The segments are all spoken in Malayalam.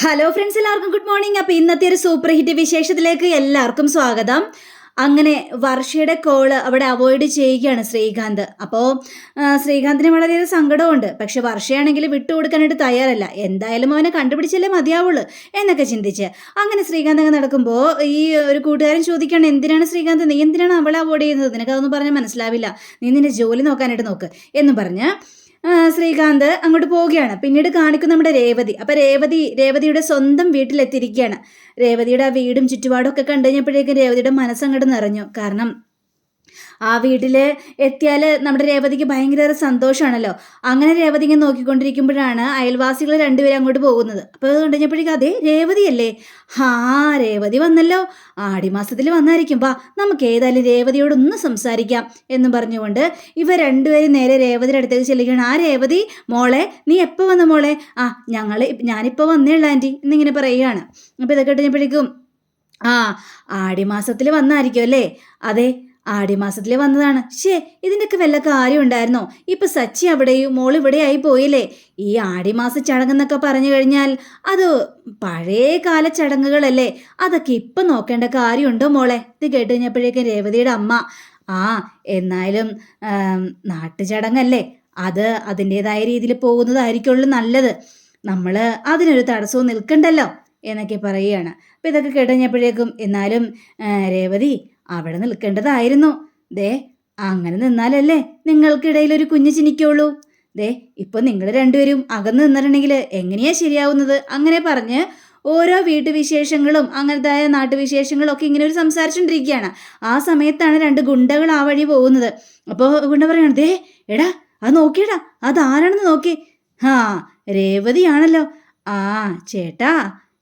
ഹലോ ഫ്രണ്ട്സ്, എല്ലാവർക്കും ഗുഡ് മോർണിംഗ്. അപ്പോൾ ഇന്നത്തെ ഒരു സൂപ്പർ ഹിറ്റ് വിശേഷത്തിലേക്ക് എല്ലാവർക്കും സ്വാഗതം. അങ്ങനെ വർഷയുടെ കോള് അവിടെ അവോയ്ഡ് ചെയ്യുകയാണ് ശ്രീകാന്ത്. അപ്പോൾ ശ്രീകാന്തിന് വളരെയേറെ സങ്കടമുണ്ട്. പക്ഷെ വർഷയാണെങ്കിൽ വിട്ടുകൊടുക്കാനായിട്ട് തയ്യാറല്ല. എന്തായാലും അവനെ കണ്ടുപിടിച്ചല്ലേ മതിയാവുള്ളൂ എന്നൊക്കെ ചിന്തിച്ച് അങ്ങനെ ശ്രീകാന്ത് അങ്ങ് നടക്കുമ്പോൾ ഈ ഒരു കൂട്ടുകാരൻ ചോദിക്കുകയാണ്, എന്തിനാണ് ശ്രീകാന്ത്, നീ എന്തിനാണ് അവളെ അവോയ്ഡ് ചെയ്യുന്നത്? നിനക്കതൊന്നും പറഞ്ഞാൽ മനസ്സിലാവില്ല, നീ നിന്റെ ജോലി നോക്കാനായിട്ട് നോക്ക് എന്ന് പറഞ്ഞ് ശ്രീകാന്ത് അങ്ങോട്ട് പോവുകയാണ്. പിന്നീട് കാണിക്കും നമ്മുടെ രേവതി. അപ്പം രേവതിയുടെ സ്വന്തം വീട്ടിലെത്തിയിരിക്കുകയാണ്. രേവതിയുടെ ആ വീടും ചുറ്റുപാടും ഒക്കെ കണ്ടു കഴിഞ്ഞപ്പോഴേക്കും രേവതിയുടെ മനസ്സങ്ങോട്ട് നിറഞ്ഞു. കാരണം ആ വീട്ടിൽ എത്തിയാൽ നമ്മുടെ രേവതിക്ക് ഭയങ്കര സന്തോഷമാണല്ലോ. അങ്ങനെ രേവതി ഇങ്ങനെ നോക്കിക്കൊണ്ടിരിക്കുമ്പോഴാണ് അയൽവാസികൾ രണ്ടുപേരും അങ്ങോട്ട് പോകുന്നത്. അപ്പോൾ അത് കണ്ടുകഴിഞ്ഞപ്പോഴേക്കും അതേ രേവതിയല്ലേ, രേവതി വന്നല്ലോ, ആടിമാസത്തിൽ വന്നായിരിക്കും, വാ നമുക്ക് ഏതായാലും രേവതിയോടൊന്ന് സംസാരിക്കാം എന്നും പറഞ്ഞുകൊണ്ട് ഇവർ രണ്ടുപേരും നേരെ രേവതിയുടെ അടുത്തേക്ക് ചെല്ലുകയാണ്. രേവതി മോളെ, നീ എപ്പോൾ വന്ന മോളെ? ഞാനിപ്പോൾ വന്നേയുള്ള ആൻറ്റി എന്നിങ്ങനെ പറയുകയാണ്. അപ്പോൾ ഇതൊക്കെ കഴിഞ്ഞപ്പോഴേക്കും ആടിമാസത്തിൽ വന്നായിരിക്കും അല്ലേ? അതെ, ആടിമാസത്തിൽ വന്നതാണ്. ഇതിൻ്റെയൊക്കെ വല്ല കാര്യം ഉണ്ടായിരുന്നോ? ഇപ്പം സച്ചി അവിടെയും മോൾ ഇവിടെ ആയി പോയില്ലേ? ഈ ആടിമാസ ചടങ്ങെന്നൊക്കെ പറഞ്ഞു കഴിഞ്ഞാൽ അത് പഴയ കാല ചടങ്ങുകളല്ലേ, അതൊക്കെ ഇപ്പം നോക്കേണ്ട കാര്യമുണ്ടോ മോളെ? ഇത് കേട്ട് കഴിഞ്ഞപ്പോഴേക്കും രേവതിയുടെ അമ്മ എന്നാലും നാട്ടുചടങ്ങല്ലേ, അത് അതിൻ്റെതായ രീതിയിൽ പോകുന്നതായിരിക്കുള്ളൂ നല്ലത്, നമ്മൾ അതിനൊരു തടസ്സവും നിൽക്കണ്ടല്ലോ എന്നൊക്കെ പറയുകയാണ്. അപ്പം ഇതൊക്കെ കേട്ടുകഴിഞ്ഞപ്പോഴേക്കും എന്നാലും രേവതി അവിടെ നിൽക്കേണ്ടതായിരുന്നു. അങ്ങനെ നിന്നാലല്ലേ നിങ്ങൾക്കിടയിൽ ഒരു കുഞ്ഞ് ജനിക്കുള്ളൂ. ഇപ്പൊ നിങ്ങൾ രണ്ടുപേരും അകന്ന് നിന്നിട്ടുണ്ടെങ്കിൽ എങ്ങനെയാ ശരിയാവുന്നത്? അങ്ങനെ പറഞ്ഞ് ഓരോ വീട്ടുവിശേഷങ്ങളും അങ്ങനത്തെ നാട്ടുവിശേഷങ്ങളും ഒക്കെ ഇങ്ങനെ ഒരു സംസാരിച്ചുകൊണ്ടിരിക്കുകയാണ്. ആ സമയത്താണ് രണ്ട് ഗുണ്ടകൾ ആ വഴി പോകുന്നത്. അപ്പോൾ ഗുണ്ട പറയണം, എടാ അത് നോക്കിയടാ, അതാരാണെന്ന് നോക്കി. രേവതിയാണല്ലോ. ചേട്ടാ,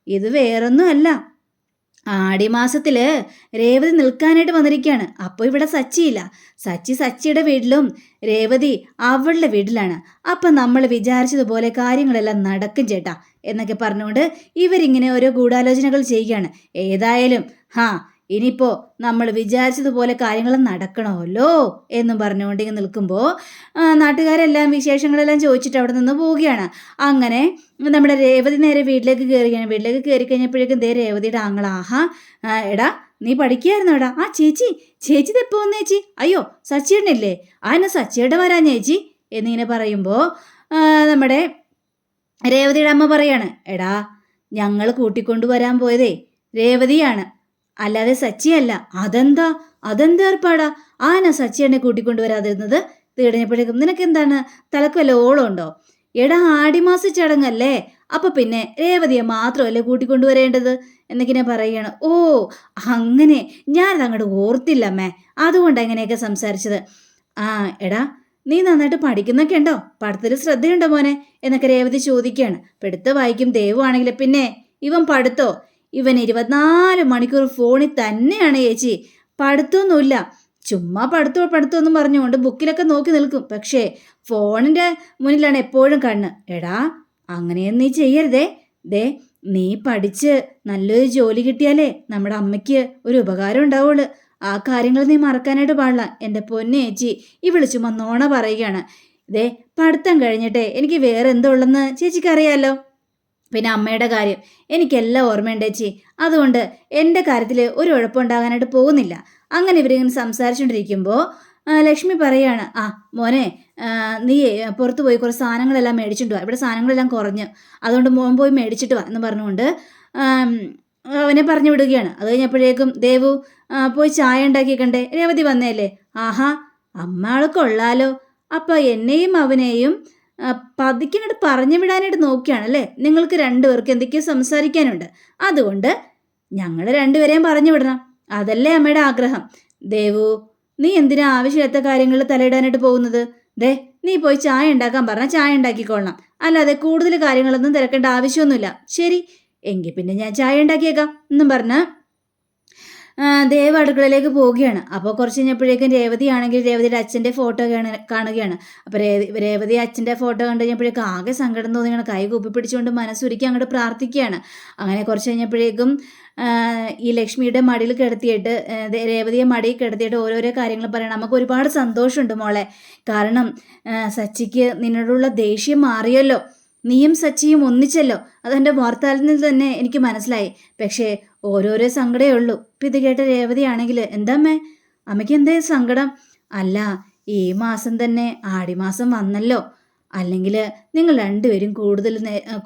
ഇത് വേറൊന്നും അല്ല, ആടിമാസത്തിൽ രേവതി നിൽക്കാനായിട്ട് വന്നിരിക്കുകയാണ്. അപ്പോൾ ഇവിടെ സച്ചിയില്ല, സച്ചിയുടെ വീട്ടിലും രേവതി അവളുടെ വീട്ടിലാണ്. അപ്പം നമ്മൾ വിചാരിച്ചതുപോലെ കാര്യങ്ങളെല്ലാം നടക്കും ചേട്ടാ എന്നൊക്കെ പറഞ്ഞുകൊണ്ട് ഇവരിങ്ങനെ ഓരോ ഗൂഢാലോചനകൾ ചെയ്യുകയാണ്. ഏതായാലും ഇനിയിപ്പോൾ നമ്മൾ വിചാരിച്ചതുപോലെ കാര്യങ്ങൾ നടക്കണമല്ലോ എന്നും പറഞ്ഞുകൊണ്ട് ഇങ്ങനെ നിൽക്കുമ്പോൾ നാട്ടുകാരെല്ലാം വിശേഷങ്ങളെല്ലാം ചോദിച്ചിട്ട് അവിടെ നിന്ന് പോവുകയാണ്. അങ്ങനെ നമ്മുടെ രേവതി നേരെ വീട്ടിലേക്ക് കയറുകയാണ്. വീട്ടിലേക്ക് കയറി കഴിഞ്ഞപ്പോഴേക്കും രേവതിയുടെ ആങ്ങള, എടാ നീ പഠിക്കുകയായിരുന്നു എടാ? ചേച്ചി എപ്പോൾ വന്നു ചേച്ചി? അയ്യോ സച്ചിയേട്ടനില്ലേ? എന്നെ സച്ചിയേട്ടൻ വരാൻ ചേച്ചി എന്നിങ്ങനെ പറയുമ്പോൾ നമ്മുടെ രേവതിയുടെ അമ്മ പറയാണ്, എടാ ഞങ്ങൾ കൂട്ടിക്കൊണ്ടുവരാൻ പോയതേ രേവതിയാണ്, അല്ലാതെ സച്ചിയല്ല. അതെന്താ ഏർപ്പാടാ? സച്ചിയെന്നെ കൂട്ടിക്കൊണ്ടുവരാതിരുന്നത്? തീടഞ്ഞപ്പോഴേക്കും നിനക്ക് എന്താണ്, തലക്ക് വല്ല ഓളമുണ്ടോ? എടാ ആടിമാസ ചടങ്ങല്ലേ, അപ്പൊ പിന്നെ രേവതിയെ മാത്രമല്ലേ കൂട്ടിക്കൊണ്ടുവരേണ്ടത് എന്നൊക്കെ പറയുകയാണ്. അങ്ങനെ ഞാനത് അങ്ങോട്ട് ഓർത്തില്ല അമ്മേ, അതുകൊണ്ട് എങ്ങനെയൊക്കെ സംസാരിച്ചത്. എടാ നീ നന്നായിട്ട് പഠിക്കുന്നൊക്കെ ഉണ്ടോ? പഠിത്തത്തിൽ ശ്രദ്ധയുണ്ടോ മോനെ എന്നൊക്കെ രേവതി ചോദിക്കുകയാണ്. അപ്പം എടുത്ത് വായിക്കും ദേവുവാണെങ്കിൽ പിന്നെ ഇവൻ പഠിത്തോ? ഇവൻ 24 മണിക്കൂർ ഫോണിൽ തന്നെയാണ് ചേച്ചി, പഠിത്തമൊന്നുമില്ല. ചുമ്മാ പഠിത്തമെന്നും പറഞ്ഞുകൊണ്ട് ബുക്കിലൊക്കെ നോക്കി നിൽക്കും, പക്ഷേ ഫോണിൻ്റെ മുന്നിലാണ് എപ്പോഴും കണ്ണ്. എടാ അങ്ങനെയൊന്നും നീ ചെയ്യരുതേ. നീ പഠിച്ച് നല്ലൊരു ജോലി കിട്ടിയാലേ നമ്മുടെ അമ്മയ്ക്ക് ഒരു ഉപകാരം ഉണ്ടാവുള്ളൂ. ആ കാര്യങ്ങൾ നീ മറക്കാനായിട്ട് പാടില്ല എൻ്റെ പൊന്നു ചേച്ചി. ഇവള് ചുമ്മാ നോണ പറയുകയാണ്. പഠിത്തം കഴിഞ്ഞിട്ടേ എനിക്ക് വേറെ എന്തോ ഉള്ളെന്ന് ചേച്ചിക്ക് അറിയാമല്ലോ. പിന്നെ അമ്മയുടെ കാര്യം എനിക്കെല്ലാം ഓർമ്മയുണ്ട് ചേച്ചി, അതുകൊണ്ട് എൻ്റെ കാര്യത്തിൽ ഒരു ഉഴപ്പുണ്ടാകാനായിട്ട് പോകുന്നില്ല. അങ്ങനെ ഇവരിങ്ങനെ സംസാരിച്ചുകൊണ്ടിരിക്കുമ്പോൾ ലക്ഷ്മി പറയാണ്, മോനെ നീ പുറത്ത് പോയി കുറച്ച് സാധനങ്ങളെല്ലാം മേടിച്ചിട്ട് വാ, ഇവിടെ സാധനങ്ങളെല്ലാം കുറഞ്ഞു, അതുകൊണ്ട് മോൻ പോയി മേടിച്ചിട്ട് വാ എന്ന് പറഞ്ഞുകൊണ്ട് അവനെ പറഞ്ഞു വിടുകയാണ്. അത് കഴിഞ്ഞപ്പോഴേക്കും ദേവു പോയി ചായ ഉണ്ടാക്കിക്കണ്ടേ, രേവതി വന്നേല്ലേ? അമ്മ ആൾ കൊള്ളാലോ, അപ്പം എന്നെയും അവനെയും പതിക്കങ്ങോട്ട് പറഞ്ഞു വിടാനായിട്ട് നോക്കിയാണല്ലേ? നിങ്ങൾക്ക് രണ്ടുപേർക്ക് എന്തൊക്കെയോ സംസാരിക്കാനുണ്ട്, അതുകൊണ്ട് ഞങ്ങൾ രണ്ടുപേരെയും പറഞ്ഞു വിടണം, അതല്ലേ അമ്മയുടെ ആഗ്രഹം. ദേവു നീ എന്തിനാ ആവശ്യമില്ലാത്ത കാര്യങ്ങളിൽ തലയിടാനായിട്ട് പോകുന്നത്? നീ പോയി ചായ ഉണ്ടാക്കാൻ പറഞ്ഞാൽ ചായ ഉണ്ടാക്കിക്കൊള്ളണം, അല്ലാതെ കൂടുതൽ കാര്യങ്ങളൊന്നും തിരക്കേണ്ട ആവശ്യമൊന്നുമില്ല. ശരി എങ്കിൽ പിന്നെ ഞാൻ ചായ ഉണ്ടാക്കിയേക്കാം എന്നും പറഞ്ഞ് ദേവ് അടുക്കളയിലേക്ക് പോവുകയാണ്. അപ്പോൾ കുറച്ച് കഴിഞ്ഞപ്പോഴേക്കും രേവതിയാണെങ്കിൽ രേവതിയുടെ അച്ഛൻ്റെ ഫോട്ടോ കാണുകയാണ്. അപ്പോൾ രേവതി അച്ഛൻ്റെ ഫോട്ടോ കണ്ടു കഴിഞ്ഞപ്പോഴേക്കും ആകെ സങ്കടം തോന്നിയാണ്. കൈ കൂപ്പി പിടിച്ചുകൊണ്ട് മനസ്സുരുക്കി അങ്ങോട്ട് പ്രാർത്ഥിക്കുകയാണ്. അങ്ങനെ കുറച്ച് കഴിഞ്ഞപ്പോഴേക്കും ഈ ലക്ഷ്മിയുടെ മടിയിൽ കിടത്തിയിട്ട് രേവതിയെ മടിയിൽ കിടത്തിയിട്ട് ഓരോരോ കാര്യങ്ങൾ പറയണം. നമുക്ക് ഒരുപാട് സന്തോഷമുണ്ട് മോളെ, കാരണം സച്ചിക്ക് നിന്നോടുള്ള ദേഷ്യം മാറിയല്ലോ. നീയും സച്ചിയും ഒന്നിച്ചല്ലോ, അതെൻ്റെ വാർത്താലിൽ തന്നെ എനിക്ക് മനസ്സിലായി. പക്ഷേ ഓരോരോ സങ്കടമേ ഉള്ളൂ. ഇപ്പം ഇത് കേട്ട രേവതിയാണെങ്കിൽ എന്താ അമ്മേ, അമ്മയ്ക്ക് എന്തേ സങ്കടം? അല്ല, ഈ മാസം തന്നെ ആടിമാസം വന്നല്ലോ. അല്ലെങ്കിൽ നിങ്ങൾ രണ്ടുപേരും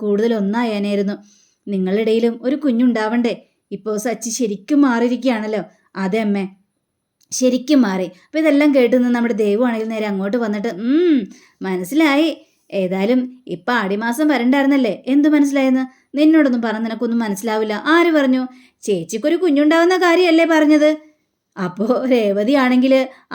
കൂടുതൽ ഒന്നായാനായിരുന്നു. നിങ്ങളുടെ ഇടയിലും ഒരു കുഞ്ഞുണ്ടാവണ്ടേ? ഇപ്പോൾ സച്ചി ശരിക്കും മാറിയിരിക്കുകയാണല്ലോ. അതെ അമ്മേ, ശരിക്കും മാറി. അപ്പം ഇതെല്ലാം കേട്ടുനിന്ന് നമ്മുടെ ദേവുവാണെങ്കിൽ നേരെ അങ്ങോട്ട് വന്നിട്ട് മനസ്സിലായി. ഏതായാലും ഇപ്പം ആടിമാസം വരണ്ടായിരുന്നല്ലേ? എന്തു മനസ്സിലായെന്ന്? നിന്നോടൊന്നും പറഞ്ഞ് നിനക്കൊന്നും മനസ്സിലാവില്ല. ആര് പറഞ്ഞു? ചേച്ചിക്കൊരു കുഞ്ഞുണ്ടാവുന്ന കാര്യമല്ലേ പറഞ്ഞത്? അപ്പോൾ രേവതി ആണെങ്കിൽ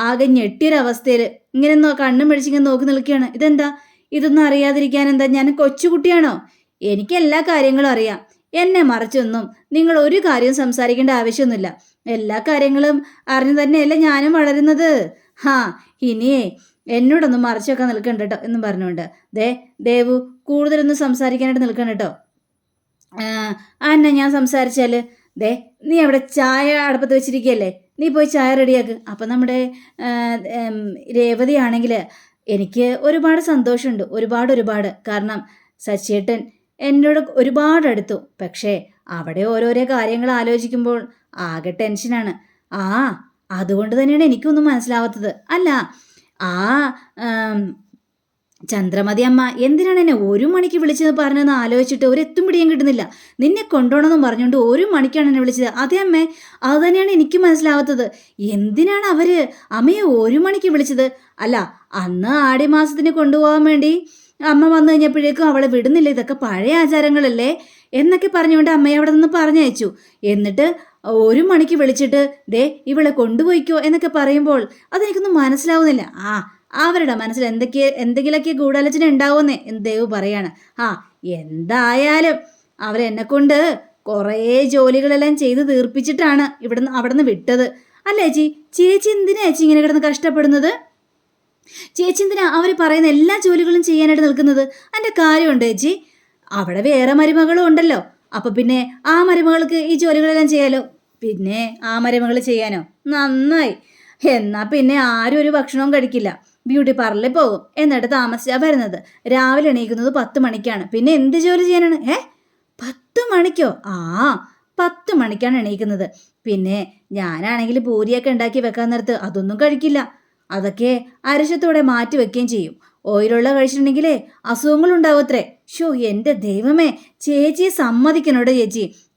ആകെ ഞെട്ടിയൊരവസ്ഥയിൽ ഇങ്ങനെ കണ്ണും പിടിച്ചിങ്ങനെ നോക്കി നിൽക്കുകയാണ്. ഇതെന്താ? ഇതൊന്നും അറിയാതിരിക്കാൻ എന്താ ഞാൻ കൊച്ചുകുട്ടിയാണോ? എനിക്ക് എല്ലാ കാര്യങ്ങളും അറിയാം. എന്നെ മറിച്ചൊന്നും നിങ്ങൾ ഒരു കാര്യവും സംസാരിക്കേണ്ട ആവശ്യമൊന്നുമില്ല. എല്ലാ കാര്യങ്ങളും അറിഞ്ഞു തന്നെയല്ലേ ഞാനും വളരുന്നത്. ഇനിയേ എന്നോടൊന്നും മറിച്ചൊക്കെ നിൽക്കണ്ട കേട്ടോ എന്നും പറഞ്ഞുകൊണ്ട് ദേവു കൂടുതലൊന്നും സംസാരിക്കാനായിട്ട് നിൽക്കണം കേട്ടോ. ഞാൻ സംസാരിച്ചാൽ നീ അവിടെ ചായ അടുപ്പത്ത് വെച്ചിരിക്കുകയല്ലേ, നീ പോയി ചായ റെഡിയാക്ക്. അപ്പം നമ്മുടെ രേവതി ആണെങ്കിൽ എനിക്ക് ഒരുപാട് സന്തോഷമുണ്ട്, ഒരുപാട്. കാരണം സച്ചേട്ടൻ എന്നോട് ഒരുപാട് അടുത്തു. പക്ഷേ അവിടെ ഓരോരോ കാര്യങ്ങൾ ആലോചിക്കുമ്പോൾ ആകെ ടെൻഷനാണ്. അതുകൊണ്ട് തന്നെയാണ് എനിക്കൊന്നും മനസ്സിലാവാത്തത്. അല്ല, ചന്ദ്രമതി അമ്മ എന്തിനാണ് എന്നെ 1 മണിക്ക് വിളിച്ചത് പറഞ്ഞതെന്ന് ആലോചിച്ചിട്ട് ഒരു എത്തും പിടിയും കിട്ടുന്നില്ല. നിന്നെ കൊണ്ടുപോകണമെന്നും പറഞ്ഞുകൊണ്ട് 1 മണിക്കാണ് എന്നെ വിളിച്ചത്. അതെ അമ്മേ, അത് തന്നെയാണ് എനിക്ക് മനസ്സിലാവാത്തത്. എന്തിനാണ് അവര് അമ്മയെ 1 മണിക്ക് വിളിച്ചത്? അല്ല, അന്ന് ആടിമാസത്തിന് കൊണ്ടുപോകാൻ വേണ്ടി അമ്മ വന്നു കഴിഞ്ഞപ്പോഴേക്കും അവളെ വിടുന്നില്ല, ഇതൊക്കെ പഴയ ആചാരങ്ങളല്ലേ എന്നൊക്കെ പറഞ്ഞുകൊണ്ട് അമ്മയെ അവിടെ നിന്ന് പറഞ്ഞയച്ചു. എന്നിട്ട് 1 മണിക്ക് വിളിച്ചിട്ട് ഇവളെ കൊണ്ടുപോയിക്കോ എന്നൊക്കെ പറയുമ്പോൾ അതെനിക്കൊന്നും മനസ്സിലാവുന്നില്ല. അവരുടെ മനസ്സിൽ എന്തെങ്കിലുമൊക്കെ ഗൂഢാലോചന ഉണ്ടാവുമെന്നേ എന്ന് ദേവ് പറയാണ്. എന്തായാലും അവരെന്നെ കൊണ്ട് കുറേ ജോലികളെല്ലാം ചെയ്ത് തീർപ്പിച്ചിട്ടാണ് അവിടെ നിന്ന് വിട്ടത്. അല്ല ചേച്ചി എന്തിനാ ചേച്ചി ഇങ്ങനെ കിടന്ന് കഷ്ടപ്പെടുന്നത്? ചേച്ചി എന്തിനാ അവർ പറയുന്ന എല്ലാ ജോലികളും ചെയ്യാനായിട്ട് നിൽക്കുന്നത്? അതിൻ്റെ കാര്യമുണ്ട് ചേച്ചി. അവിടെ വേറെ മരുമകളും ഉണ്ടല്ലോ. അപ്പം പിന്നെ ആ മരുമകൾക്ക് ഈ ജോലികളെല്ലാം ചെയ്യാലോ. പിന്നെ ആ മരുമകൾ ചെയ്യാനോ? നന്നായി. എന്നാൽ പിന്നെ ആരും ഒരു ഭക്ഷണവും കഴിക്കില്ല, ബ്യൂട്ടി പാർലറിൽ പോകും, എന്നിട്ട് താമസിച്ചാണ് വരുന്നത്. രാവിലെ എണീക്കുന്നത് 10 മണിക്കാണ്. പിന്നെ എന്ത് ജോലി ചെയ്യാനാണ്? 10 മണിക്കോ? 10 മണിക്കാണ് എണീക്കുന്നത്. പിന്നെ ഞാനാണെങ്കിൽ പൂരിയൊക്കെ ഉണ്ടാക്കി വെക്കാൻ നേരത്ത് അതൊന്നും കഴിക്കില്ല. അതൊക്കെ അരിശത്തോടെ മാറ്റി വെക്കുകയും ചെയ്യും. ഓയിലുള്ള കഴിച്ചിട്ടുണ്ടെങ്കിലേ അസുഖങ്ങളുണ്ടാവത്രേ. എൻ്റെ ദൈവമേ, ചേച്ചിയെ സമ്മതിക്കണോടെ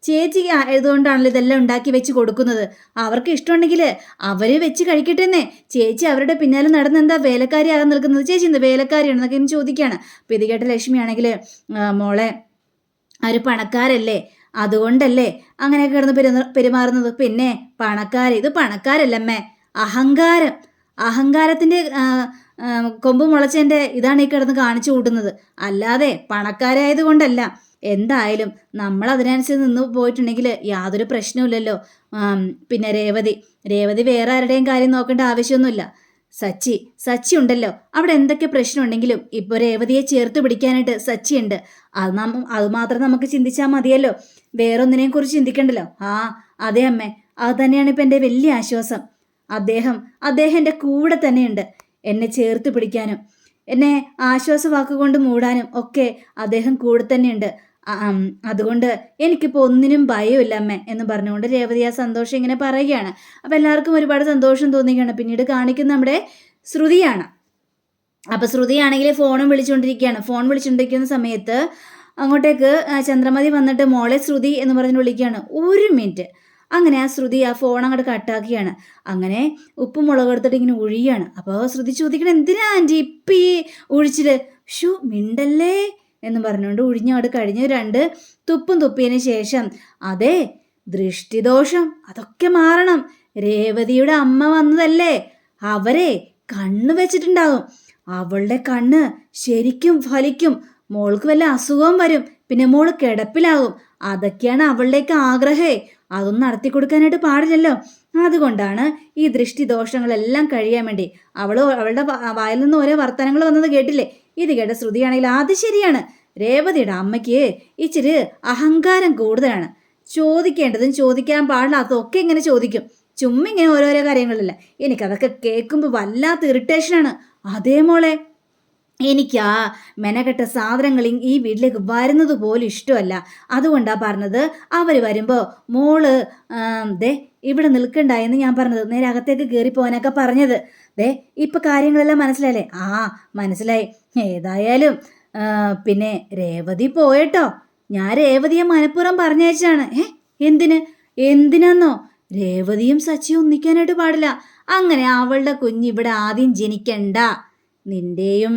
ചേച്ചി ആയതുകൊണ്ടാണല്ലോ ഇതെല്ലാം ഉണ്ടാക്കി വെച്ച് കൊടുക്കുന്നത്. അവർക്ക് ഇഷ്ടമുണ്ടെങ്കിൽ അവർ വെച്ച് കഴിക്കട്ടെന്നേ. ചേച്ചി അവരുടെ പിന്നാലെ നടന്ന് എന്താ വേലക്കാരി ആകാൻ നിൽക്കുന്നത്? ചേച്ചി എന്താ വേലക്കാരിയാണെന്നൊക്കെ ഇനി ചോദിക്കുകയാണ്. അപ്പം ഇത് കേട്ട ലക്ഷ്മിയാണെങ്കിൽ മോളെ, അവർ പണക്കാരല്ലേ, അതുകൊണ്ടല്ലേ അങ്ങനെയൊക്കെ കിടന്ന് പെരുമാറുന്നത്. പിന്നെ ഇത് പണക്കാരല്ലമ്മേ, അഹങ്കാരത്തിൻ്റെ കൊമ്പ് മുളച്ചതിൻ്റെ ഇതാണ് ഈ കിടന്ന് കാണിച്ചു കൂട്ടുന്നത്, അല്ലാതെ പണക്കാരായത് കൊണ്ടല്ല. എന്തായാലും നമ്മൾ അതിനനുസരിച്ച് നിന്ന് പോയിട്ടുണ്ടെങ്കിൽ യാതൊരു പ്രശ്നവുമില്ലല്ലോ. പിന്നെ രേവതി വേറെ ആരുടെയും കാര്യം നോക്കേണ്ട ആവശ്യമൊന്നുമില്ല. സച്ചി ഉണ്ടല്ലോ, അവിടെ എന്തൊക്കെ പ്രശ്നം ഉണ്ടെങ്കിലും ഇപ്പോൾ രേവതിയെ ചേർത്ത് പിടിക്കാനായിട്ട് സച്ചി ഉണ്ട്. അത് മാത്രം നമുക്ക് ചിന്തിച്ചാൽ മതിയല്ലോ, വേറൊന്നിനെയും കുറിച്ച് ചിന്തിക്കണ്ടല്ലോ. അതെ അമ്മേ, അത് തന്നെയാണ് ഇപ്പം എൻ്റെ വലിയ ആശ്വാസം. അദ്ദേഹം എൻ്റെ കൂടെ തന്നെയുണ്ട്, എന്നെ ചേർത്ത് പിടിക്കാനും എന്നെ ആശ്വാസവാക്കുകൊണ്ട് മൂടാനും ഒക്കെ അദ്ദേഹം കൂടെ തന്നെയുണ്ട്. അതുകൊണ്ട് എനിക്കിപ്പോൾ ഒന്നിനും ഭയമില്ല അമ്മേ എന്ന് പറഞ്ഞുകൊണ്ട് രേവതി ആ സന്തോഷം ഇങ്ങനെ പറയുകയാണ്. അപ്പം എല്ലാവർക്കും ഒരുപാട് സന്തോഷം തോന്നുകയാണ്. പിന്നീട് കാണിക്കുന്ന നമ്മുടെ ശ്രുതിയാണ്. അപ്പം ശ്രുതിയാണെങ്കിൽ ഫോൺ വിളിച്ചുകൊണ്ടിരിക്കുന്ന സമയത്ത് അങ്ങോട്ടേക്ക് ചന്ദ്രമതി വന്നിട്ട് മോളെ ശ്രുതി എന്ന് പറഞ്ഞ് വിളിക്കുകയാണ്. 1 മിനിറ്റ്. അങ്ങനെ ആ ശ്രുതി ആ ഫോൺ അങ്ങോട്ട് കട്ടാക്കിയാണ്. അങ്ങനെ ഉപ്പും മുളക് എടുത്തിട്ട് ഇങ്ങനെ ഒഴിയാണ്. അപ്പോൾ ശ്രുതി ചോദിക്കണം, എന്തിനാ ആൻറ്റി ഇപ്പം ഈ ഒഴിച്ചിട്ട്? മിണ്ടല്ലേ എന്ന് പറഞ്ഞുകൊണ്ട് ഒഴിഞ്ഞങ്ങോട്ട് കഴിഞ്ഞ് 2 തുപ്പും തുപ്പിയതിന് ശേഷം ദൃഷ്ടിദോഷം അതൊക്കെ മാറണം. രേവതിയുടെ അമ്മ വന്നതല്ലേ, അവരെ കണ്ണ് വെച്ചിട്ടുണ്ടാകും. അവളുടെ കണ്ണ് ശരിക്കും ഫലിക്കും. മോൾക്ക് വല്ല അസുഖവും വരും, പിന്നെ മോള് കിടപ്പിലാകും. അതൊക്കെയാണ് അവളുടെയൊക്കെ ആഗ്രഹേ. അതൊന്നും നടത്തി കൊടുക്കാനായിട്ട് പാടില്ലല്ലോ. അതുകൊണ്ടാണ് ഈ ദൃഷ്ടിദോഷങ്ങളെല്ലാം കഴിയാൻ വേണ്ടി അവളുടെ വായിൽ നിന്ന് ഓരോ വർത്തമാനങ്ങൾ വന്നത് കേട്ടില്ലേ? ഇത് കേട്ട ശ്രുതിയാണെങ്കിൽ അത് ശരിയാണ്, രേവതിയുടെ അമ്മയ്ക്ക് ഇച്ചിരി അഹങ്കാരം കൂടുതലാണ്. ചോദിക്കേണ്ടതും ചോദിക്കാൻ പാടില്ലാത്തതൊക്കെ ഇങ്ങനെ ചോദിക്കും. ചുമ്മാ ഇങ്ങനെ ഓരോരോ കാര്യങ്ങളില്ല. എനിക്കതൊക്കെ കേൾക്കുമ്പോൾ വല്ലാത്ത ഇറിറ്റേഷനാണ്. അതേ മോളെ, എനിക്ക് ആ മെനക്കെട്ട സാധനങ്ങൾ ഈ വീട്ടിലേക്ക് വരുന്നത് പോലും ഇഷ്ടമല്ല. അതുകൊണ്ടാ പറഞ്ഞത് അവർ വരുമ്പോൾ മോള് ദേ ഇവിടെ നിൽക്കണ്ടായെന്ന് ഞാൻ പറഞ്ഞത്. നേരെ അകത്തേക്ക് കയറിപ്പോവാനൊക്കെ പറഞ്ഞത്. ദേ ഇപ്പം കാര്യങ്ങളെല്ലാം മനസ്സിലായില്ലേ? ആ മനസ്സിലായി. ഏതായാലും പിന്നെ രേവതി പോയട്ടോ. ഞാൻ രേവതിയെ മനഃപൂർവ്വം പറഞ്ഞയച്ചാണ്. എന്തിന്? എന്തിനാന്നോ? രേവതിയും സച്ചിയും ഒന്നിക്കാനായിട്ട് പാടില്ല. അങ്ങനെ അവളുടെ കുഞ്ഞ് ഇവിടെ ആദ്യം ജനിക്കണ്ട. നിന്റെയും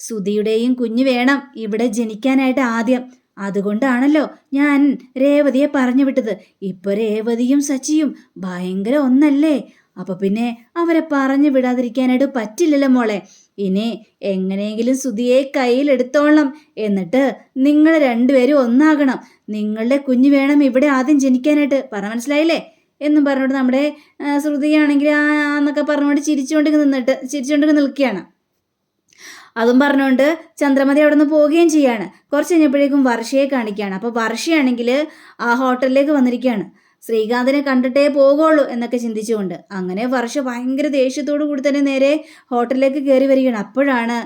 സുധിയുടെയും കുഞ്ഞ് വേണം ഇവിടെ ജനിക്കാനായിട്ട് ആദ്യം. അതുകൊണ്ടാണല്ലോ ഞാൻ രേവതിയെ പറഞ്ഞു വിട്ടത്. ഇപ്പൊ രേവതിയും സച്ചിയും ഭയങ്കര ഒന്നല്ലേ? അപ്പൊ പിന്നെ അവരെ പറഞ്ഞു വിടാതിരിക്കാനായിട്ട് പറ്റില്ലല്ലോ മോളെ. ഇനി എങ്ങനെയെങ്കിലും സുധിയെ കയ്യിലെടുത്തോളണം. എന്നിട്ട് നിങ്ങൾ രണ്ടുപേരും ഒന്നാകണം. നിങ്ങളുടെ കുഞ്ഞ് വേണം ഇവിടെ ആദ്യം ജനിക്കാനായിട്ട്. മനസ്സിലായില്ലേ എന്നും പറഞ്ഞിട്ട് നമ്മുടെ ശ്രുതിയാണെങ്കിൽ എന്നൊക്കെ പറഞ്ഞുകൊണ്ട് ചിരിച്ചുകൊണ്ട് നിൽക്കുകയാണ്. അതും പറഞ്ഞുകൊണ്ട് ചന്ദ്രമതി അവിടെ നിന്ന് പോവുകയും ചെയ്യാണ്. കുറച്ച് കഴിഞ്ഞപ്പോഴേക്കും വർഷയെ കാണിക്കുകയാണ്. അപ്പോൾ വർഷയാണെങ്കിൽ ആ ഹോട്ടലിലേക്ക് വന്നിരിക്കുകയാണ്. ശ്രീകാന്തിനെ കണ്ടിട്ടേ പോകുള്ളൂ എന്നൊക്കെ ചിന്തിച്ചുകൊണ്ട്. അങ്ങനെ വർഷ ഭയങ്കര ദേഷ്യത്തോടു കൂടി തന്നെ നേരെ ഹോട്ടലിലേക്ക് കയറി വരികയാണ്. അപ്പോഴാണ്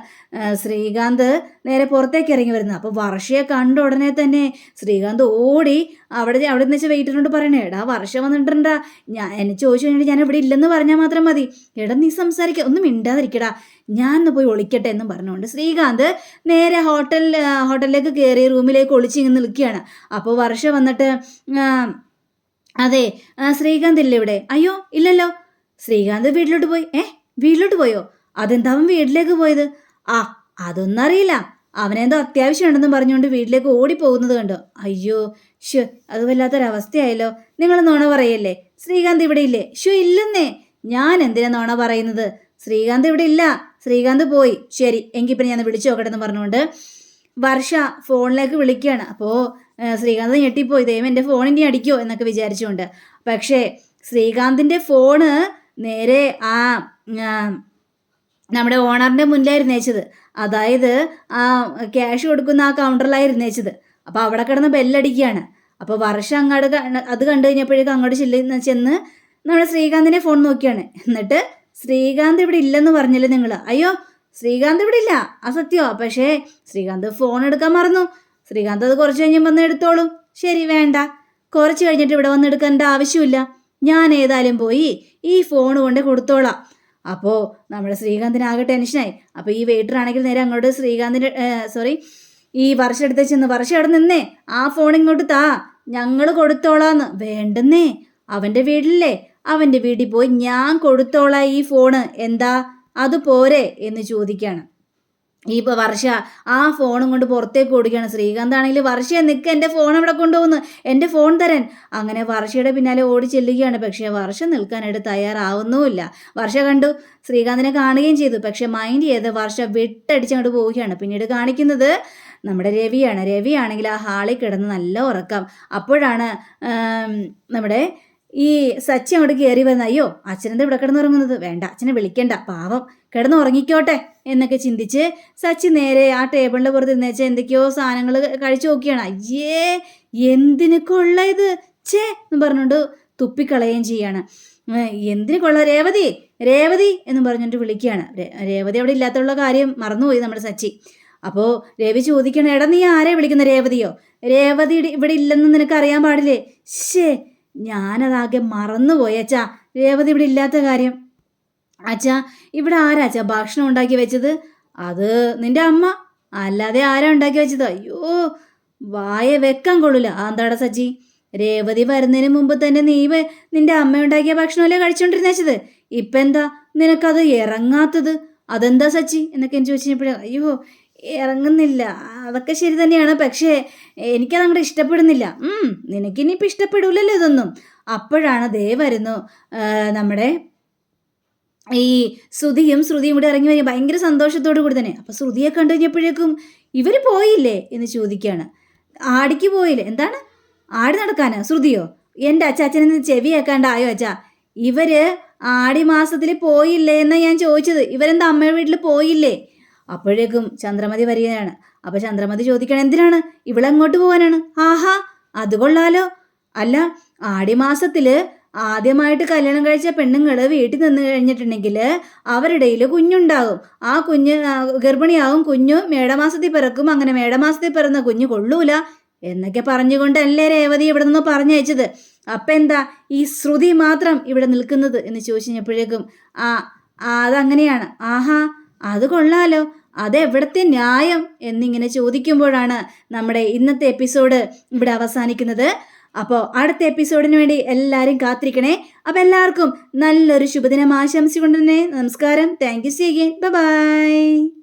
ശ്രീകാന്ത് നേരെ പുറത്തേക്ക് ഇറങ്ങി വരുന്നത്. അപ്പോൾ വർഷയെ കണ്ട ഉടനെ തന്നെ ശ്രീകാന്ത് ഓടി അവിടെ നിന്ന് വെച്ചാൽ വെയിറ്ററിനോട് പറയണേ, എടാ വർഷ വന്നിട്ടുണ്ടാ, എന്നെ ചോദിച്ചു കഴിഞ്ഞിട്ട് ഞാൻ ഇവിടെ ഇല്ലെന്ന് പറഞ്ഞാൽ മാത്രം മതി. എടാ നീ സംസാരിക്കുക, ഒന്നും മിണ്ടാതിരിക്കടാ, ഞാൻ ഒന്ന് പോയി ഒളിക്കട്ടെ എന്നും പറഞ്ഞുകൊണ്ട് ശ്രീകാന്ത് നേരെ ഹോട്ടലിലേക്ക് കയറി റൂമിലേക്ക് ഒളിച്ചിങ്ങനെ നിൽക്കുകയാണ്. അപ്പോൾ വർഷ വന്നിട്ട് അതെ ശ്രീകാന്ത് ഇല്ല ഇവിടെ? അയ്യോ ഇല്ലല്ലോ. ശ്രീകാന്ത് വീട്ടിലോട്ട് പോയി. വീട്ടിലോട്ട് പോയോ? അതെന്താ അവൻ വീട്ടിലേക്ക് പോയത്? അതൊന്നും അറിയില്ല. അവനെന്തോ അത്യാവശ്യം ഉണ്ടെന്നും പറഞ്ഞുകൊണ്ട് വീട്ടിലേക്ക് ഓടിപ്പോകുന്നത് കണ്ടോ? അയ്യോ അത് വല്ലാത്തൊരവസ്ഥയായല്ലോ. നിങ്ങൾ നുണ പറയല്ലേ? ശ്രീകാന്ത് ഇവിടെ ഇല്ലേ? ഇല്ലെന്നേ. ഞാൻ എന്തിനാ നുണ പറയുന്നത്? ശ്രീകാന്ത് ഇവിടെ ഇല്ല. ശ്രീകാന്ത് പോയി. ശരി എങ്കിൽ പിന്നെ ഞാൻ വിളിച്ചു നോക്കട്ടെ എന്ന് പറഞ്ഞുകൊണ്ട് വർഷ ഫോണിലേക്ക് വിളിക്കുകയാണ്. അപ്പോൾ ശ്രീകാന്ത് ഞെട്ടിപ്പോയി. ദൈവം എൻ്റെ ഫോണിനെ അടിക്കുമോ എന്നൊക്കെ വിചാരിച്ചുകൊണ്ട്. പക്ഷേ ശ്രീകാന്തിൻ്റെ ഫോണ് നേരെ നമ്മുടെ ഓണറിൻ്റെ മുന്നിലായിരുന്നു വെച്ചത്. അതായത് ആ ക്യാഷ് കൊടുക്കുന്ന ആ കൗണ്ടറിലായിരുന്നു വെച്ചത്. അപ്പോൾ അവിടെ കിടന്ന് ബെല്ലടിക്കുകയാണ്. അപ്പോൾ വർഷ അങ്ങോട്ട് അത് കണ്ടു കഴിഞ്ഞപ്പോഴേക്കും അങ്ങോട്ട് ചെന്ന് നമ്മുടെ ശ്രീകാന്തിനെ ഫോൺ നോക്കിയാണ്. എന്നിട്ട് ശ്രീകാന്ത് ഇവിടെ ഇല്ലെന്ന് പറഞ്ഞല്ലേ നിങ്ങൾ? അയ്യോ ശ്രീകാന്ത് ഇവിടെ ഇല്ല, അസത്യോ. പക്ഷേ ശ്രീകാന്ത് ഫോൺ എടുക്കാൻ മറന്നു. ശ്രീകാന്ത് അത് കുറച്ച് കഴിഞ്ഞ് വന്ന് എടുത്തോളും. ശരി വേണ്ട, കുറച്ച് കഴിഞ്ഞിട്ട് ഇവിടെ വന്ന് എടുക്കേണ്ട ആവശ്യമില്ല. ഞാൻ ഏതായാലും പോയി ഈ ഫോൺ കൊണ്ട് കൊടുത്തോളാം. അപ്പോൾ നമ്മുടെ ശ്രീകാന്തിനാകെ ടെൻഷനായി. അപ്പോൾ ഈ വെയിറ്റർ ആണെങ്കിൽ നേരെ അങ്ങോട്ട് ഈ വർഷം എടുത്ത് ചെന്ന്, വർഷം അവിടെ നിന്നേ, ആ ഫോൺ ഇങ്ങോട്ട് താ, ഞങ്ങൾ കൊടുത്തോളാന്ന്. വേണ്ടെന്നേ, അവൻ്റെ വീട്ടിലല്ലേ, അവൻ്റെ വീട്ടിൽ പോയി ഞാൻ കൊടുത്തോളാം ഈ ഫോണ്, എന്താ അത് പോരെ എന്ന് ചോദിക്കുകയാണ്. ഈ വർഷ ആ ഫോണും കൊണ്ട് പുറത്തേക്ക് ഓടുകയാണ്. ശ്രീകാന്ത് ആണെങ്കിൽ വർഷയെ നിൽക്കുക, എൻ്റെ ഫോൺ അവിടെ കൊണ്ടുപോകുന്നു, എൻ്റെ ഫോൺ തരാൻ. അങ്ങനെ വർഷയുടെ പിന്നാലെ ഓടി ചെല്ലുകയാണ്. പക്ഷേ വർഷ നിൽക്കാനായിട്ട് തയ്യാറാവുന്നുമില്ല. വർഷ കണ്ടു, ശ്രീകാന്തിനെ കാണുകയും ചെയ്തു. പക്ഷെ മൈൻഡ് ചെയ്ത് വർഷ വിട്ടടിച്ചങ്ങോട്ട് പോവുകയാണ്. പിന്നീട് കാണിക്കുന്നത് നമ്മുടെ രവിയാണ്. രവിയാണെങ്കിൽ ആ ഹാളിൽ കിടന്ന് നല്ല ഉറക്കം. അപ്പോഴാണ് നമ്മുടെ ഈ സച്ചി അങ്ങോട്ട് കയറി വരുന്ന. അയ്യോ അച്ഛനെന്താ ഇവിടെ കിടന്നുറങ്ങുന്നത്? വേണ്ട, അച്ഛനെ വിളിക്കണ്ട, പാവം കിടന്ന് ഉറങ്ങിക്കോട്ടെ എന്നൊക്കെ ചിന്തിച്ച് സച്ചി നേരെ ആ ടേബിളിൻ്റെ പുറത്ത് നിന്നേച്ച് എന്തൊക്കെയോ സാധനങ്ങൾ കഴിച്ചു നോക്കിയാണ്. അയ്യേ എന്തിനു കൊള്ള ഇത്, ചേ എന്ന് പറഞ്ഞുകൊണ്ട് തുപ്പിക്കളയുകയും ചെയ്യാണ്. എന്തിനു കൊള്ള, രേവതി രേവതി എന്ന് പറഞ്ഞിട്ട് വിളിക്കുകയാണ്. രേവതി അവിടെ ഇല്ലാത്തുള്ള കാര്യം മറന്നുപോയി നമ്മുടെ സച്ചി. അപ്പോൾ രവി ചോദിക്കണം, എടാ നീ ആരെ വിളിക്കുന്ന? രേവതിയോ? രേവതി ഇവിടെ ഇല്ലെന്ന് നിനക്ക് അറിയാൻ പാടില്ലേ? ഞാനതാകെ മറന്നുപോയി അച്ഛാ, രേവതി ഇവിടെ ഇല്ലാത്ത കാര്യം. അച്ഛാ ഇവിടെ ആരാ അച്ഛാ ഭക്ഷണം ഉണ്ടാക്കി വെച്ചത്? അത് നിന്റെ അമ്മ, അല്ലാതെ ആരാ ഉണ്ടാക്കി വെച്ചത്? അയ്യോ വായ വെക്കാൻ കൊള്ളില്ല. എന്താടാ സച്ചി, രേവതി വരുന്നതിന് മുമ്പ് തന്നെ നീ നിന്റെ അമ്മ ഉണ്ടാക്കിയ ഭക്ഷണമല്ലേ കഴിച്ചോണ്ടിരുന്ന വെച്ചത്? ഇപ്പം എന്താ നിനക്കത് ഇറങ്ങാത്തത്? അതെന്താ സച്ചി എന്നൊക്കെ എനിക്ക് ചോദിച്ചപ്പോഴേ, അയ്യോ ഇറങ്ങുന്നില്ല, അതൊക്കെ ശരി തന്നെയാണ്, പക്ഷേ എനിക്കതങ്ങോട്ട് ഇഷ്ടപ്പെടുന്നില്ല. നിനക്കിനിയിപ്പോൾ ഇഷ്ടപ്പെടില്ലല്ലോ ഇതൊന്നും. അപ്പോഴാണ് വരുന്നു നമ്മുടെ ഈ ശ്രുതിയും കൂടി ഇറങ്ങി വരിക ഭയങ്കര സന്തോഷത്തോടു കൂടി തന്നെ. അപ്പോൾ ശ്രുതിയെ കണ്ടു കഴിഞ്ഞപ്പോഴേക്കും ഇവർ പോയില്ലേ എന്ന് ചോദിക്കുകയാണ്. ആടിക്ക് പോയില്ലേ? എന്താണ് ആടി നടക്കാനോ? ശ്രുതിയോ? എൻ്റെ അച്ചാച്ചനെ ചെവി കേൾക്കാണ്ടായോ അച്ഛാ? ഇവർ ആടി മാസത്തിൽ പോയില്ലേ എന്നാണ് ഞാൻ ചോദിച്ചത്. ഇവരെന്താ അമ്മയുടെ വീട്ടിൽ പോയില്ലേ? അപ്പോഴേക്കും ചന്ദ്രമതി വരികയാണ്. അപ്പോൾ ചന്ദ്രമതി ചോദിക്കണം, എന്തിനാണ്? ഇവളെങ്ങോട്ട് പോകാനാണ്? ആഹാ അത് കൊള്ളാലോ. അല്ല ആടിമാസത്തിൽ ആദ്യമായിട്ട് കല്യാണം കഴിച്ച പെണ്ണുങ്ങൾ വീട്ടിൽ നിന്ന് കഴിഞ്ഞിട്ടുണ്ടെങ്കിൽ അവരുടെ കുഞ്ഞുണ്ടാകും. ആ കുഞ്ഞ് ഗർഭിണിയാവും, കുഞ്ഞു മേടമാസത്തിൽ പിറക്കും. അങ്ങനെ മേടമാസത്തിൽ പിറന്ന കുഞ്ഞ് കൊള്ളൂല എന്നൊക്കെ പറഞ്ഞുകൊണ്ടല്ലേ രേവതി ഇവിടെ നിന്ന് പറഞ്ഞയച്ചത്. അപ്പം എന്താ ഈ ശ്രുതി മാത്രം ഇവിടെ നിൽക്കുന്നത് എന്ന് ചോദിച്ചപ്പോഴേക്കും അതങ്ങനെയാണ്. ആഹാ, അത് കൊള്ളാലോ, അതെവിടത്തെ ന്യായം എന്നിങ്ങനെ ചോദിക്കുമ്പോഴാണ് നമ്മുടെ ഇന്നത്തെ എപ്പിസോഡ് ഇവിടെ അവസാനിക്കുന്നത്. അപ്പോൾ അടുത്ത എപ്പിസോഡിന് വേണ്ടി എല്ലാവരും കാത്തിരിക്കണേ. അപ്പോൾ എല്ലാവർക്കും നല്ലൊരു ശുഭദിനം ആശംസിച്ചുകൊണ്ട് തന്നെ നമസ്കാരം. Thank you. See again. By.